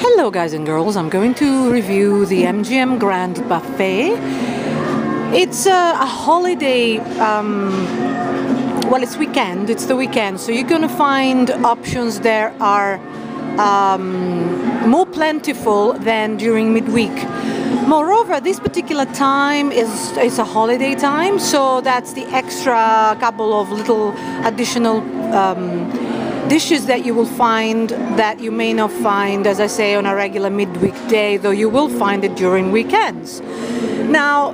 Hello guys and girls, I'm going to review the MGM Grand Buffet. It's a holiday, well, it's weekend, it's the weekend, so you're going to find options there are more plentiful than during midweek. Moreover, this particular time is a holiday time, so that's the extra couple of little additional dishes that you will find that you may not find, as I say, on a regular midweek day, though you will find it during weekends. Now,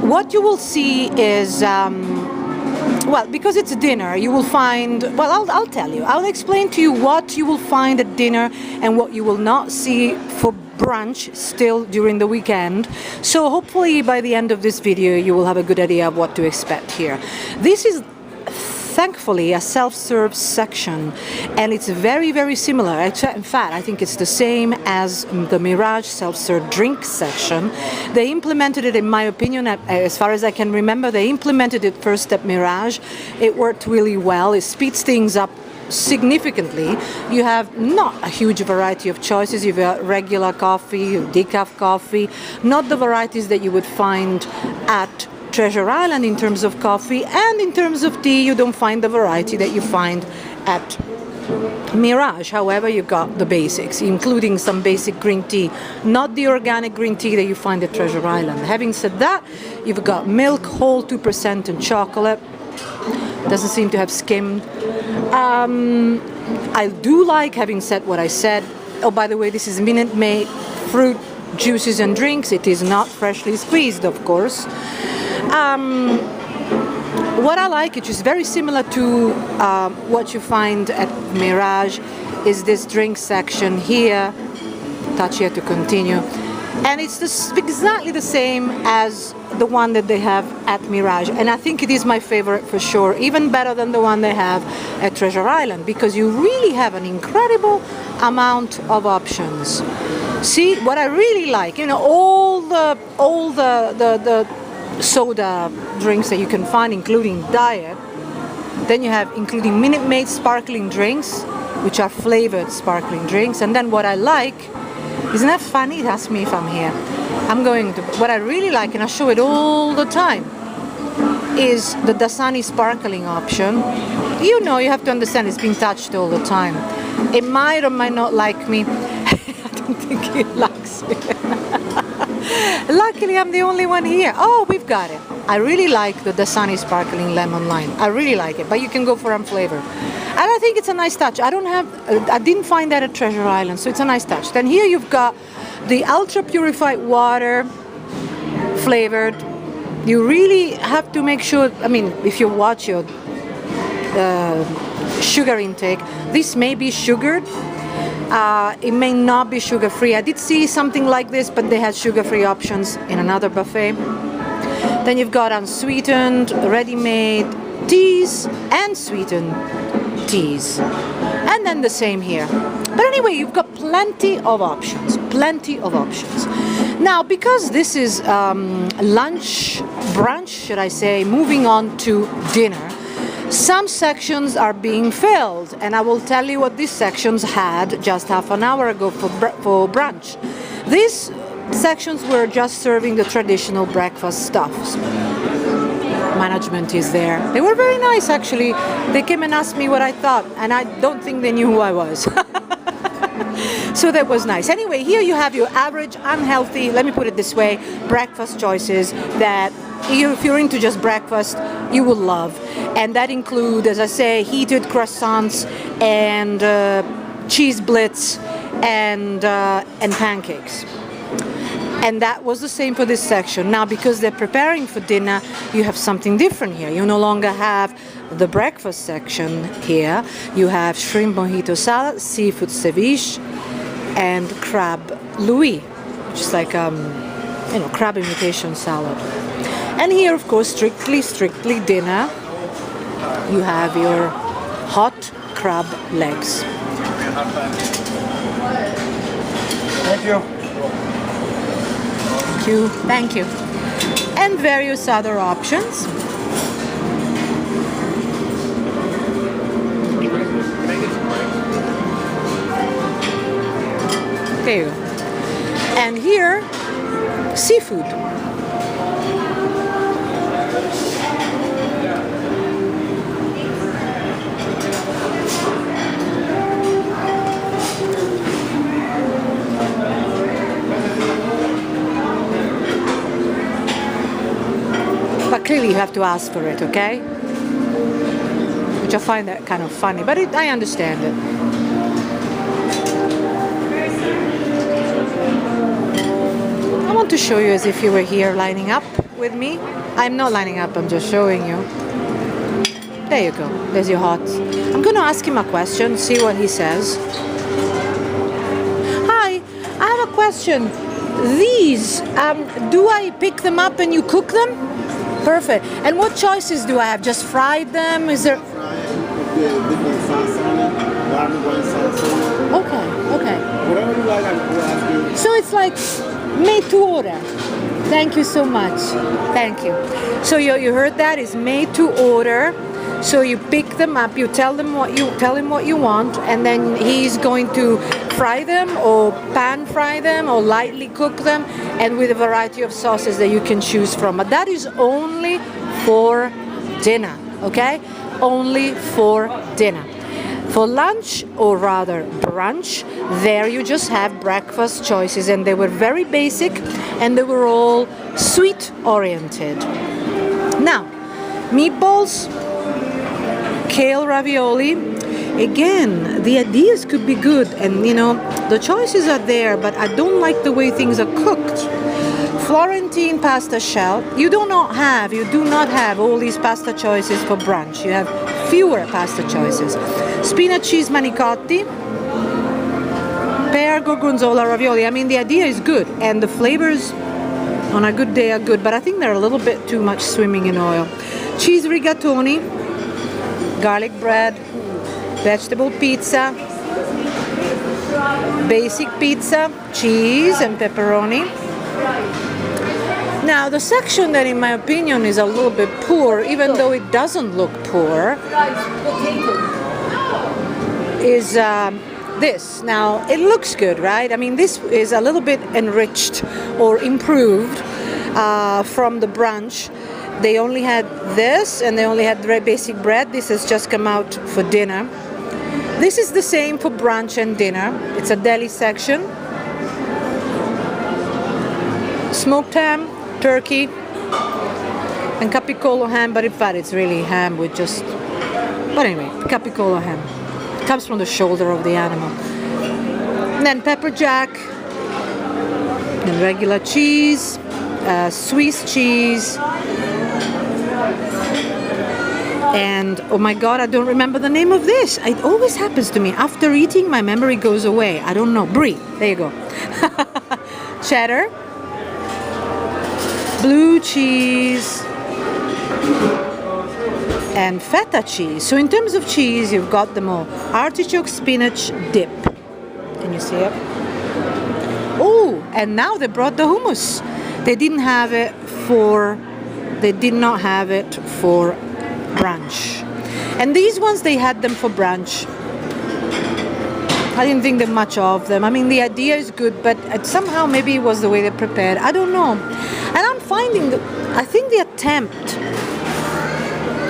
what you will see is, well, because it's a dinner, you will find, well, I'll tell you. I'll explain to you what you will find at dinner and what you will not see for brunch still during the weekend. So hopefully by the end of this video, you will have a good idea of what to expect here. This is thankfully a self-serve section, and it's very, very similar. In fact, I think it's the same as the Mirage self-serve drink section. They implemented it, in my opinion, as far as I can remember, they implemented it first at Mirage. It worked really well. It speeds things up significantly. You have not a huge variety of choices. You've got regular coffee, decaf coffee, not the varieties that you would find at Treasure Island in terms of coffee, and in terms of tea you don't find the variety that you find at Mirage. However, you got the basics, including some basic green tea, not the organic green tea that you find at Treasure Island. Having said that, you've got milk, whole 2% and chocolate. Doesn't seem to have skimmed. I do like, having said what I said, oh, by the way, this is Minute Maid fruit juices and drinks. It is not freshly squeezed, of course. What I like, which is very similar to what you find at Mirage, is this drink section here. Touch here to continue. And it's exactly the same as the one that they have at Mirage. And I think it is my favorite for sure, even better than the one they have at Treasure Island, because you really have an incredible amount of options. See, what I really like, you know, all the soda drinks that you can find, including diet. Then you have including Minute Maid sparkling drinks, which are flavored sparkling drinks. And then what I like, isn't that funny? Ask me if I'm here. I'm going to, what I really like, and I show it all the time, is the Dasani sparkling option. You know, you have to understand it's being touched all the time. It might or might not like me. I don't think it likes me. Luckily, I'm the only one here. Oh, we've got it. I really like the Dasani sparkling lemon lime. I really like it, but you can go for unflavored. And I think it's a nice touch. I didn't find that at Treasure Island, so it's a nice touch. Then here you've got the ultra purified water, flavored. You really have to make sure, I mean, if you watch your sugar intake, this may be sugared. It may not be sugar-free. I did see something like this, but they had sugar-free options in another buffet. Then you've got unsweetened, ready-made teas and sweetened teas. And then the same here. But anyway, you've got plenty of options. Plenty of options. Now, because this is lunch, brunch, should I say, moving on to dinner, some sections are being filled, and I will tell you what these sections had just half an hour ago for brunch. These sections were just serving the traditional breakfast stuffs. Management is there. They were very nice, actually. They came and asked me what I thought, and I don't think they knew who I was. So that was nice. Anyway, here you have your average, unhealthy, let me put it this way, breakfast choices that if you're into just breakfast, you will love. And that include, as I say, heated croissants and cheese blitz and pancakes. And that was the same for this section. Now, because they're preparing for dinner, you have something different here. You no longer have the breakfast section here. You have shrimp mojito salad, seafood ceviche, and crab louis, which is like crab imitation salad. And here, of course, strictly dinner. You have your hot crab legs. Thank you. Thank you. And various other options. There you go. And here, seafood. But clearly you have to ask for it, okay? Which I find that kind of funny, but I understand it. I want to show you as if you were here lining up with me. I'm not lining up, I'm just showing you. There you go, there's your hot. I'm gonna ask him a question, see what he says. Hi, I have a question. These, do I pick them up and you cook them? Perfect. And what choices do I have? Just fried them? Is there... Different sauce on it, garlic wine sauce on it. Okay, okay. Whatever you like, we'll ask you. So it's like made to order. Thank you so much. Thank you. So you heard that? It's made to order. So you pick them up, you tell him what you want, and then he's going to fry them or pan fry them or lightly cook them, and with a variety of sauces that you can choose from. But that is only for dinner, okay? Only for dinner. For lunch, or rather brunch, there you just have breakfast choices, and they were very basic and they were all sweet oriented. Now, meatballs, kale ravioli. Again, the ideas could be good, and you know, the choices are there, but I don't like the way things are cooked. Florentine pasta shell. You do not have all these pasta choices for brunch. You have fewer pasta choices. Spinach cheese manicotti, pear gorgonzola ravioli. I mean, the idea is good, and the flavors on a good day are good, but I think they're a little bit too much swimming in oil. Cheese rigatoni, garlic bread, vegetable pizza, basic pizza, cheese and pepperoni. Now, the section that in my opinion is a little bit poor, even though it doesn't look poor, is this. Now, it looks good, right? I mean, this is a little bit enriched or improved from the brunch. They only had this, and they only had very basic bread. This has just come out for dinner. This is the same for brunch and dinner. It's a deli section. Smoked ham, turkey, and capicolo ham, but in fact it's really ham with just... But anyway, capicolo ham. It comes from the shoulder of the animal. And then pepper jack, and regular cheese, Swiss cheese, and oh my god, I don't remember the name of this. It always happens to me. After eating, my memory goes away. I don't know. Brie. There you go. Cheddar, blue cheese, and feta cheese. So in terms of cheese, you've got them all. Artichoke Spinach Dip. Can you see it? Oh, and now they brought the hummus. They did not have it for brunch. And these ones, they had them for brunch. I didn't think that much of them. I mean, the idea is good, but somehow maybe it was the way they prepared. I don't know. And I'm finding I think the attempt,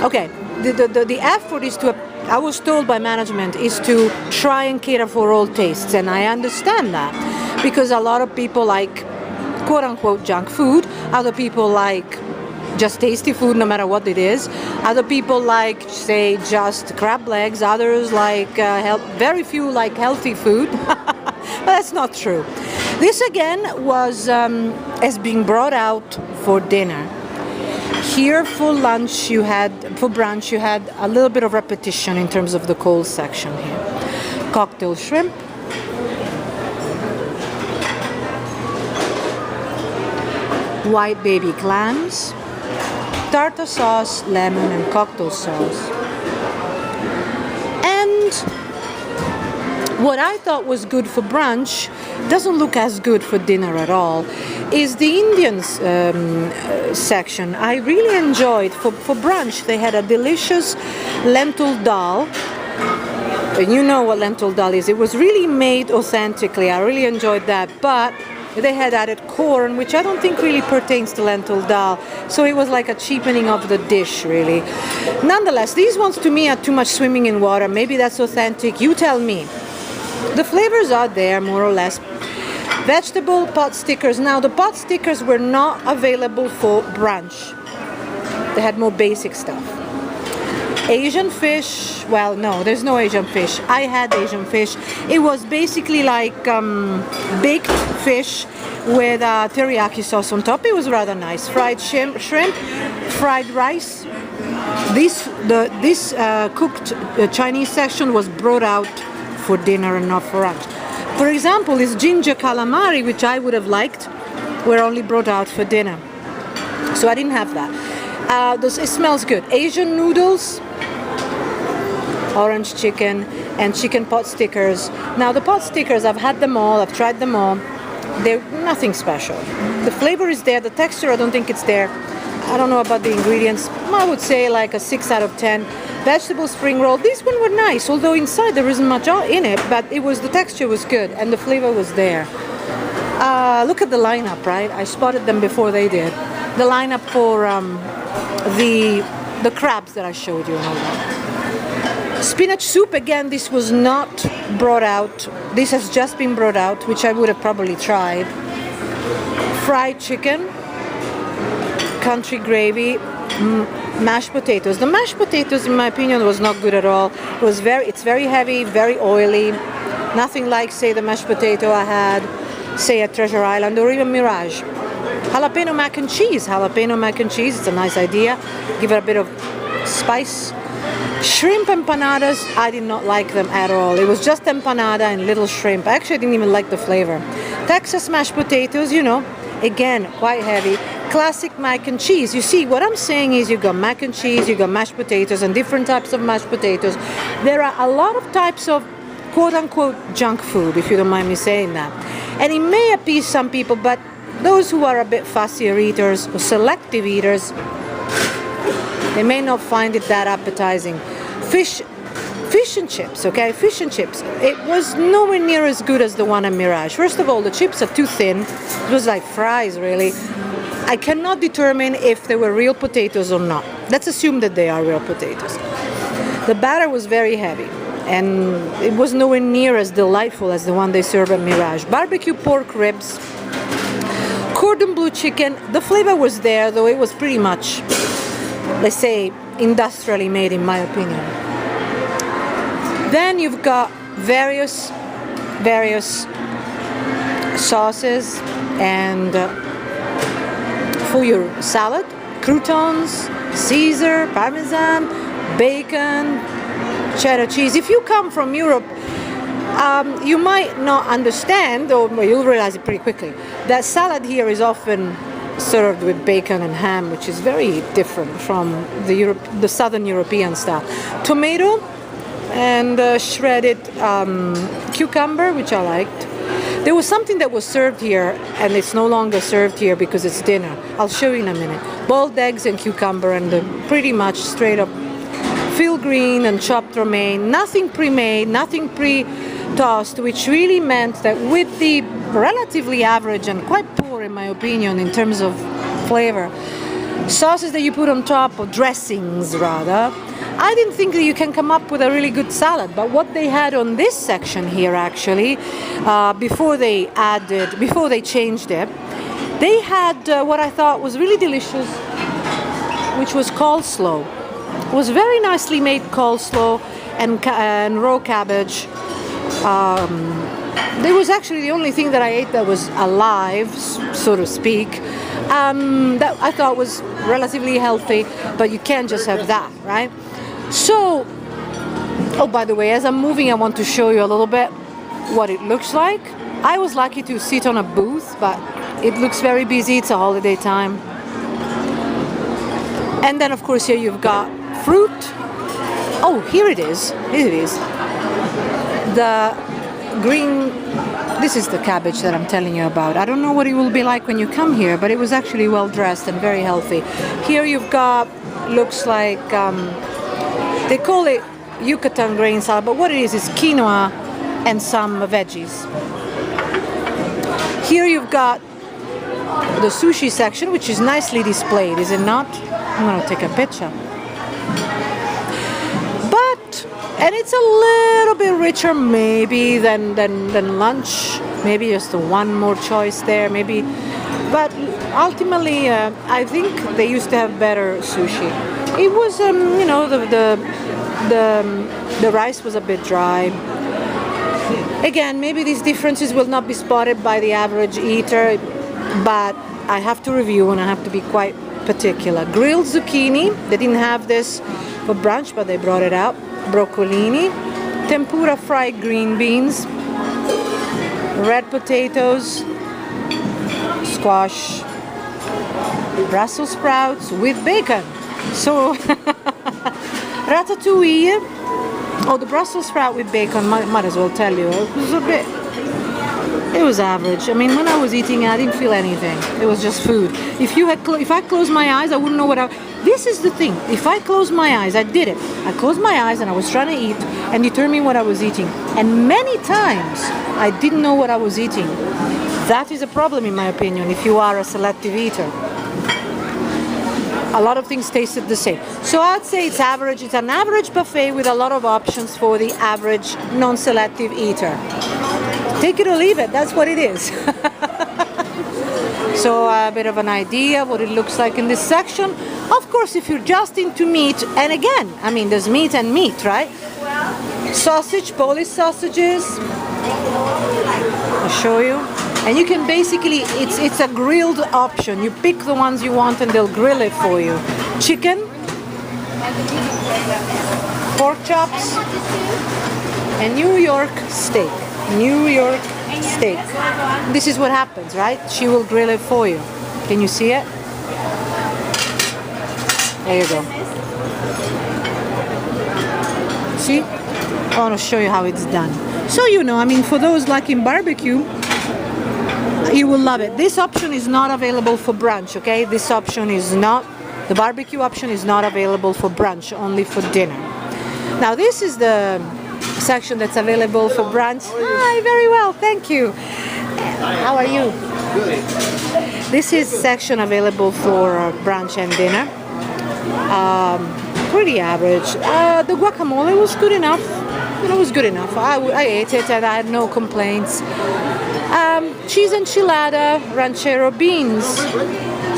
okay, the effort is to, I was told by management, is to try and cater for all tastes, and I understand that, because a lot of people like quote-unquote junk food, other people like just tasty food no matter what it is, other people like, say, just crab legs, others like very few like healthy food. But that's not true. This again was as being brought out for dinner. Here for lunch for brunch you had a little bit of repetition in terms of the cold section here. Cocktail shrimp, white baby clams, tartar sauce, lemon, and cocktail sauce. And what I thought was good for brunch doesn't look as good for dinner at all, is the Indians section. I really enjoyed, for brunch, they had a delicious lentil dal And you know what lentil dal is. It was really made authentically. I really enjoyed that. But they had added corn, which I don't think really pertains to lentil dal. So it was like a cheapening of the dish, really. Nonetheless, these ones to me are too much swimming in water. Maybe that's authentic. You tell me. The flavors are there, more or less. Vegetable pot stickers. Now, the pot stickers were not available for brunch. They had more basic stuff. Asian fish. Well, no, there's no Asian fish. I had Asian fish. It was basically like baked fish with teriyaki sauce on top. It was rather nice. Fried shrimp, fried rice. This cooked Chinese section was brought out for dinner and not for lunch. For example, this ginger calamari, which I would have liked, were only brought out for dinner. So I didn't have that. It smells good. Asian noodles, orange chicken, and chicken pot stickers. Now the pot stickers, I've had them all, I've tried them all. They're nothing special. The flavor is there, the texture, I don't think it's there. I don't know about the ingredients. I would say like a 6 out of 10. Vegetable spring roll. These one were nice, although inside there isn't much in it, but the texture was good and the flavor was there. Look at the lineup, right? I spotted them before they did. The lineup for the crabs that I showed you and all that. Spinach soup, again, this was not brought out. This has just been brought out, which I would have probably tried. Fried chicken, country gravy, mashed potatoes. The mashed potatoes, in my opinion, was not good at all. It's very heavy, very oily. Nothing like, say, the mashed potato I had, say, at Treasure Island or even Mirage. Jalapeno mac and cheese. Jalapeno mac and cheese, it's a nice idea. Give it a bit of spice. Shrimp empanadas, I did not like them at all. It was just empanada and little shrimp. Actually, I didn't even like the flavor. Texas mashed potatoes, you know, again, quite heavy. Classic mac and cheese. You see, what I'm saying is you got mac and cheese, you got mashed potatoes and different types of mashed potatoes. There are a lot of types of quote-unquote junk food, if you don't mind me saying that. And it may appease some people, but those who are a bit fussier eaters or selective eaters, they may not find it that appetizing. Fish and chips, okay? Fish and chips. It was nowhere near as good as the one at Mirage. First of all, the chips are too thin. It was like fries, really. I cannot determine if they were real potatoes or not. Let's assume that they are real potatoes. The batter was very heavy, and it was nowhere near as delightful as the one they serve at Mirage. Barbecue pork ribs, cordon bleu chicken. The flavor was there, though it was pretty much, let's say, industrially made, in my opinion. Then you've got various sauces and for your salad, croutons, Caesar, Parmesan, bacon, cheddar cheese. If you come from Europe, you might not understand, or you'll realize it pretty quickly, that salad here is often served with bacon and ham, which is very different from the Southern European style. Tomato and shredded cucumber, which I liked. There was something that was served here, and it's no longer served here because it's dinner. I'll show you in a minute. Boiled eggs and cucumber, and pretty much straight up field green and chopped romaine. Nothing pre-made, nothing pre-tossed, which really meant that with the relatively average and quite poor, in my opinion, in terms of flavor, sauces that you put on top, or dressings rather, I didn't think that you can come up with a really good salad. But what they had on this section here, actually, before they changed it, they had what I thought was really delicious, which was coleslaw. It was very nicely made coleslaw and raw cabbage. There was actually the only thing that I ate that was alive, so to speak, that I thought was relatively healthy, but you can't just have that, right? So, oh, by the way, as I'm moving, I want to show you a little bit what it looks like. I was lucky to sit on a booth, but it looks very busy. It's a holiday time. And then, of course, here you've got fruit. Oh, here it is. Here it is. The green, this is the cabbage that I'm telling you about. I don't know what it will be like when you come here, but it was actually well dressed and very healthy. Here you've got, looks like, they call it Yucatan grain salad, but what it is quinoa and some veggies. Here you've got the sushi section, which is nicely displayed, is it not? I'm gonna take a picture. And it's a little bit richer maybe than lunch. Maybe just one more choice there, maybe. But ultimately, I think they used to have better sushi. It was, you know, the rice was a bit dry. Again, maybe these differences will not be spotted by the average eater, but I have to review and I have to be quite particular. Grilled zucchini, they didn't have this for brunch, but they brought it out. Broccolini, tempura fried green beans, red potatoes, squash, Brussels sprouts with bacon. So ratatouille. Oh, the Brussels sprout with bacon, might as well tell you, it was average. I mean, when I was eating, I didn't feel anything. It was just food. If I closed my eyes, I wouldn't know what This is the thing. If I closed my eyes, I did it. I closed my eyes and I was trying to eat and determine what I was eating. And many times, I didn't know what I was eating. That is a problem, in my opinion, if you are a selective eater. A lot of things tasted the same. So I'd say it's average. It's an average buffet with a lot of options for the average non-selective eater. Take it or leave it. That's what it is. So a bit of an idea of what it looks like in this section. Of course, if you're just into meat, and again, I mean, there's meat and meat, right? Sausage, Polish sausages. I'll show you. And you can basically, it's a grilled option. You pick the ones you want and they'll grill it for you. Chicken, pork chops, and New York steak. New York steak. This is what happens, right? She will grill it for you. Can you see it? There you go. See? I want to show you how it's done. So you know, I mean, for those liking barbecue, you will love it. This option is not available for brunch, okay? This option is not, the barbecue option is not available for brunch, only for dinner. Now this is the section that's available for brunch. Hi, very well, thank you. How are you? Good. This is section available for brunch and dinner. Pretty average. The guacamole was good enough. It was good enough. I ate it and I had no complaints. Cheese enchilada, ranchero beans,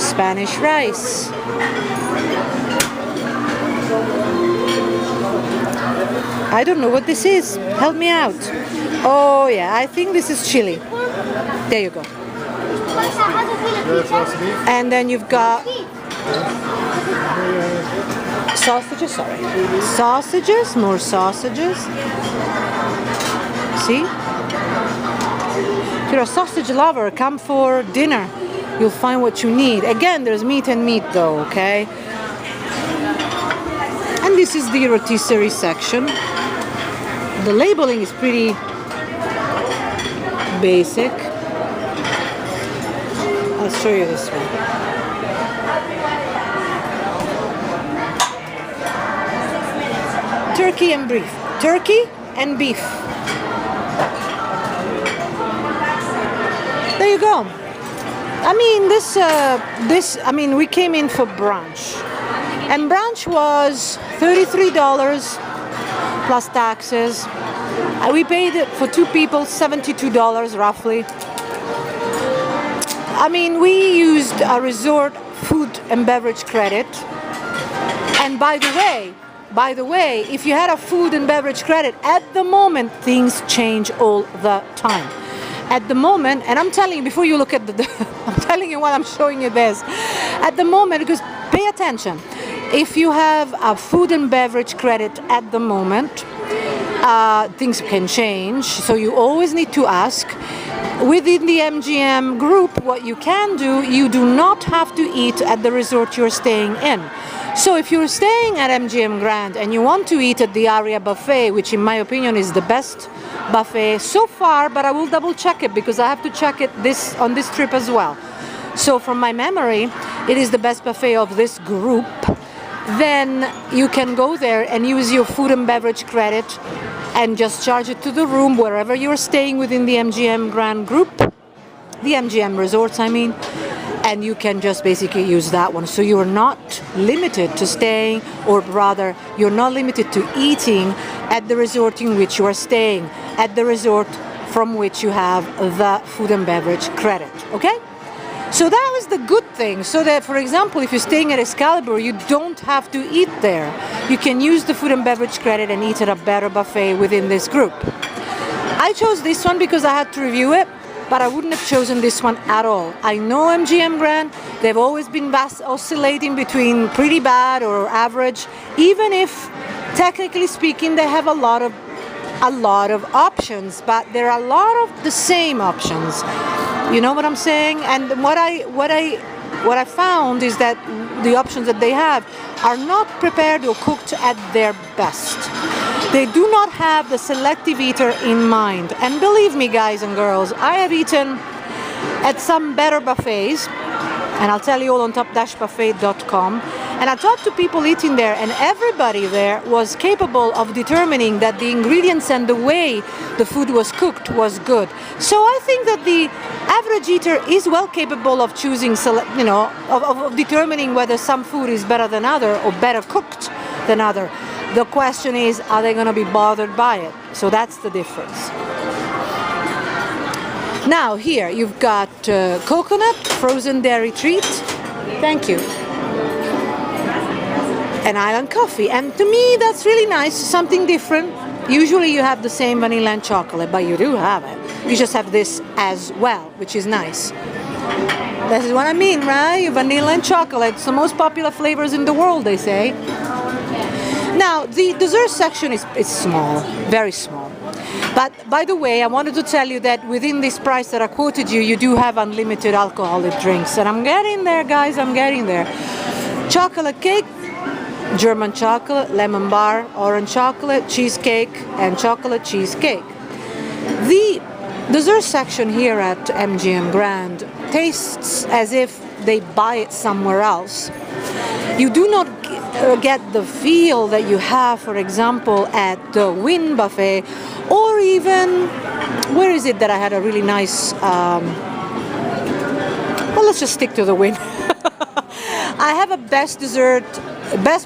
Spanish rice. I don't know what this is. Help me out. Oh yeah, I think this is chili. There you go. And then you've got sausages, sorry. Sausages, more sausages. See? If you're a sausage lover, come for dinner. You'll find what you need. Again, there's meat and meat though, okay? And this is the rotisserie section. The labeling is pretty basic. I'll show you this one. Turkey and beef. Turkey and beef. There you go. I mean, we came in for brunch. And brunch was $33 plus taxes. We paid it for two people, $72 roughly. I mean, we used a resort food and beverage credit. And by the way, if you had a food and beverage credit, at the moment, things change all the time. At the moment, and I'm telling you, before you look at I'm telling you while I'm showing you this. At the moment, because pay attention, if you have a food and beverage credit at the moment, things can change, so you always need to ask. Within the MGM group, what you can do, you do not have to eat at the resort you're staying in. So if you're staying at MGM Grand and you want to eat at the Aria buffet, which in my opinion is the best buffet so far, but I will double check it because I have to check it on this trip as well. So from my memory, it is the best buffet of this group. then you can go there and use your food and beverage credit and just charge it to the room wherever you're staying within the MGM Grand Group, the MGM Resorts, I mean, and you can just basically use that one. So you're not limited to staying, or rather, you're not limited to eating at the resort in which you are staying, at the resort from which you have the food and beverage credit, okay? So that was the good thing, so that, for example, if you're staying at Excalibur, you don't have to eat there. You can use the food and beverage credit and eat at a better buffet within this group. I chose this one because I had to review it, but I wouldn't have chosen this one at all. I know MGM Grand, they've always been oscillating between pretty bad or average, even if, technically speaking, they have a lot of options, but there are a lot of the same options. You know what I'm saying? And what I found is that the options that they have are not prepared or cooked at their best. They do not have the selective eater in mind. And believe me, guys and girls, I have eaten at some better buffets, and I'll tell you all on top-buffet.com. And I talked to people eating there, and everybody there was capable of determining that the ingredients and the way the food was cooked was good. So I think that the average eater is well capable of choosing, of determining whether some food is better than other or better cooked than other. The question is, are they going to be bothered by it? So that's the difference. Now here you've got coconut, frozen dairy treat. Thank you. And island coffee, and to me that's really nice, something different. Usually you have the same vanilla and chocolate, but you do have it. You just have this as well, which is nice. This is what I mean, right? Vanilla and chocolate, it's the most popular flavors in the world, they say. Now the dessert section is small, very small. But by the way, I wanted to tell you that within this price that I quoted you, you do have unlimited alcoholic drinks, and I'm getting there, guys, I'm getting there. Chocolate cake, German chocolate, lemon bar, orange chocolate, cheesecake, and chocolate cheesecake. The dessert section here at MGM Grand tastes as if they buy it somewhere else. You do not get the feel that you have, for example, at the Wynn buffet, or even, where is it that I had a really nice, well, let's just stick to the Wynn. I have a best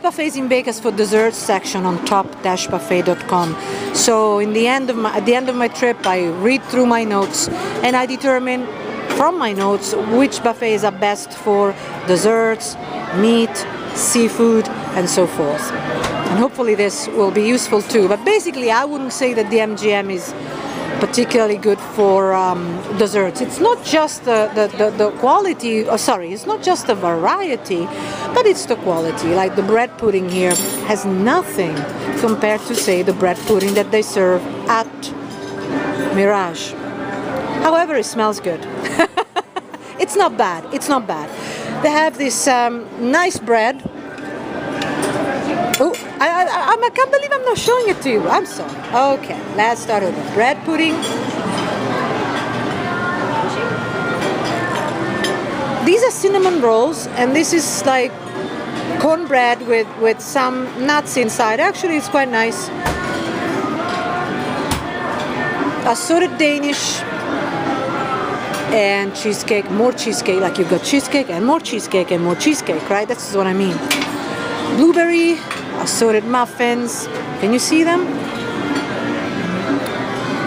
buffets in Vegas for desserts section on top-buffet.com. So at the end of my trip, I read through my notes and I determine from my notes which buffets are best for desserts, meat, seafood, and so forth. And hopefully this will be useful too. But basically, I wouldn't say that the MGM is particularly good for desserts. It's not just the quality, it's not just the variety, but it's the quality. Like the bread pudding here has nothing compared to, say, the bread pudding that they serve at Mirage. However, it smells good. It's not bad, it's not bad. They have this nice bread. Oh, I can't believe I'm not showing it to you. I'm sorry. Okay, let's start with the bread pudding. These are cinnamon rolls, and this is like cornbread with some nuts inside. Actually, it's quite nice. Assorted Danish and cheesecake, more cheesecake. Like you've got cheesecake and more cheesecake and more cheesecake, right? That's what I mean. Blueberry, assorted muffins. Can you see them?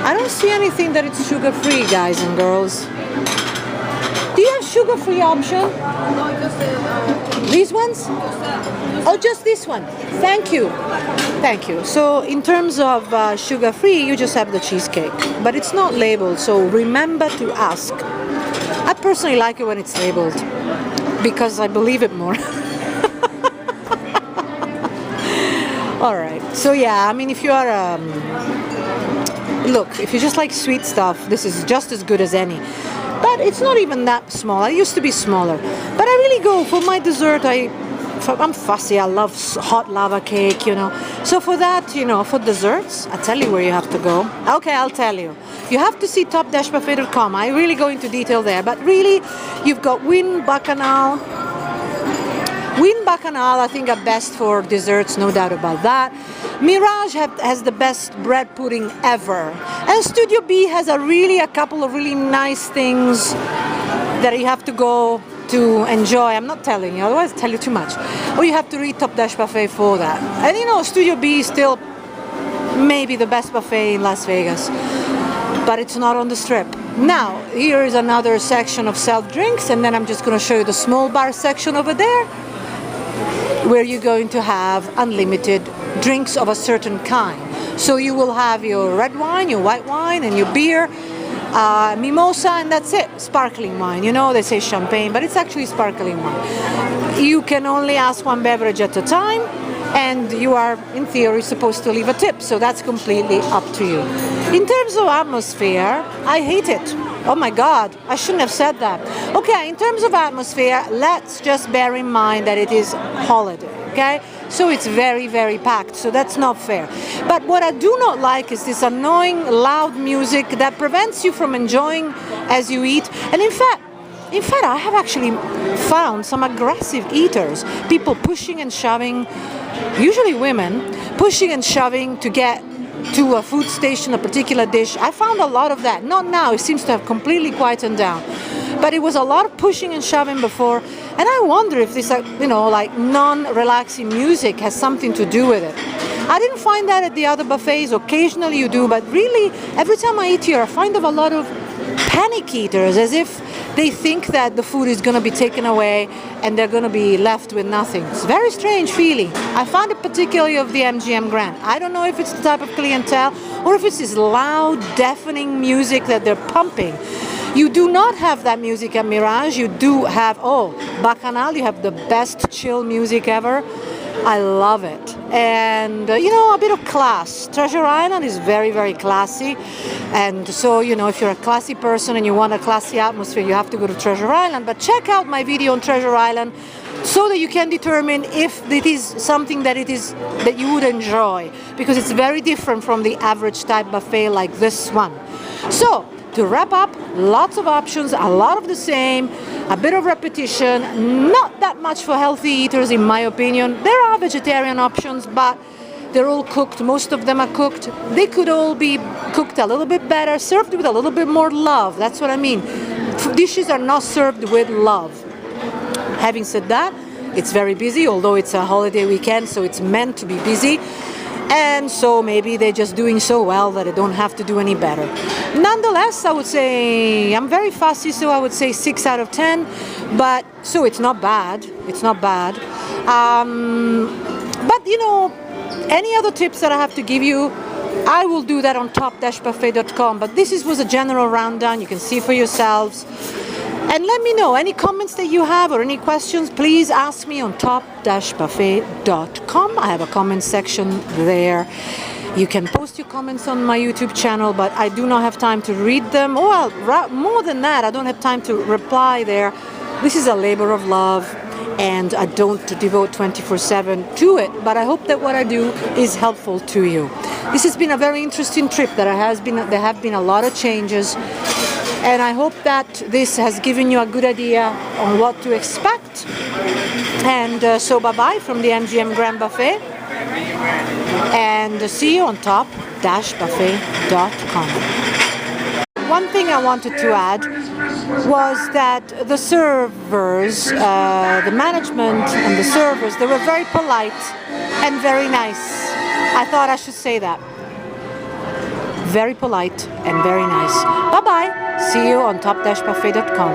I don't see anything that it's sugar-free, guys and girls. Do you have sugar-free option? No, just these ones? Oh, just this one. Thank you. Thank you. So in terms of sugar-free, you just have the cheesecake. But it's not labeled, so remember to ask. I personally like it when it's labeled because I believe it more. All right. So yeah, I mean, if you are look, if you just like sweet stuff, this is just as good as any. But it's not even that small. I used to be smaller. But I really go for my dessert. I'm fussy. I love hot lava cake, you know. So for that, you know, for desserts, I'll tell you where you have to go. Okay, I'll tell you. You have to see top-buffet.com. I really go into detail there. But really, you've got Wynn, Bacchanal, Wynn Bacchanal, I think, are best for desserts, no doubt about that. Mirage has the best bread pudding ever. And Studio B has a couple of really nice things that you have to go to enjoy. I'm not telling you, otherwise I tell you too much. Or you have to read Top Dash Buffet for that. And you know, Studio B is still maybe the best buffet in Las Vegas, but it's not on the Strip. Now, here is another section of self-drinks, and then I'm just going to show you the small bar section over there, where you're going to have unlimited drinks of a certain kind. So you will have your red wine, your white wine, and your beer, mimosa, and that's it. Sparkling wine. You know, they say champagne, but it's actually sparkling wine. You can only ask one beverage at a time, and you are, in theory, supposed to leave a tip. So that's completely up to you. In terms of atmosphere, I hate it. Oh my God, I shouldn't have said that. Okay, in terms of atmosphere, let's just bear in mind that it is holiday, okay? So it's very, very packed, so that's not fair. But what I do not like is this annoying, loud music that prevents you from enjoying as you eat. And in fact, I have actually found some aggressive eaters, people pushing and shoving, usually women, pushing and shoving to get to a food station, a particular dish. I found a lot of that. Not now, it seems to have completely quietened down. But it was a lot of pushing and shoving before, and I wonder if this, like non-relaxing music has something to do with it. I didn't find that at the other buffets. Occasionally you do, but really, every time I eat here, I find of a lot of panic eaters, as if they think that the food is going to be taken away and they're going to be left with nothing. It's a very strange feeling. I found it particularly of the MGM Grand. I don't know if it's the type of clientele or if it's this loud, deafening music that they're pumping. You do not have that music at Mirage. You do have, Bacchanal, you have the best chill music ever. I love it. And, a bit of class. Treasure Island is very, very classy. And so, if you're a classy person and you want a classy atmosphere, you have to go to Treasure Island. But check out my video on Treasure Island so that you can determine if it is something that you would enjoy. Because it's very different from the average type buffet like this one. So, to wrap up, lots of options, a lot of the same, a bit of repetition, not that much for healthy eaters in my opinion. There are vegetarian options, but they're all cooked. Most of them are cooked. They could all be cooked a little bit better, served with a little bit more love. That's what I mean. Dishes are not served with love. Having said that, it's very busy, although it's a holiday weekend, so it's meant to be busy. And so maybe they're just doing so well that they don't have to do any better. Nonetheless, I would say, I'm very fussy, so I would say 6 out of 10. But, so it's not bad. It's not bad. But, any other tips that I have to give you, I will do that on top-buffet.com. But this was a general rundown. You can see for yourselves. And let me know, any comments that you have or any questions, please ask me on top-buffet.com. I have a comment section there. You can post your comments on my YouTube channel, but I do not have time to read them. Well, more than that, I don't have time to reply there. This is a labor of love, and I don't devote 24/7 to it, but I hope that what I do is helpful to you. This has been a very interesting trip. There have been a lot of changes. And I hope that this has given you a good idea on what to expect. And so bye-bye from the MGM Grand Buffet. And see you on top-buffet.com. One thing I wanted to add was that the servers, the management and the servers, they were very polite and very nice. I thought I should say that. Very polite and very nice. Bye-bye. See you on top-buffet.com.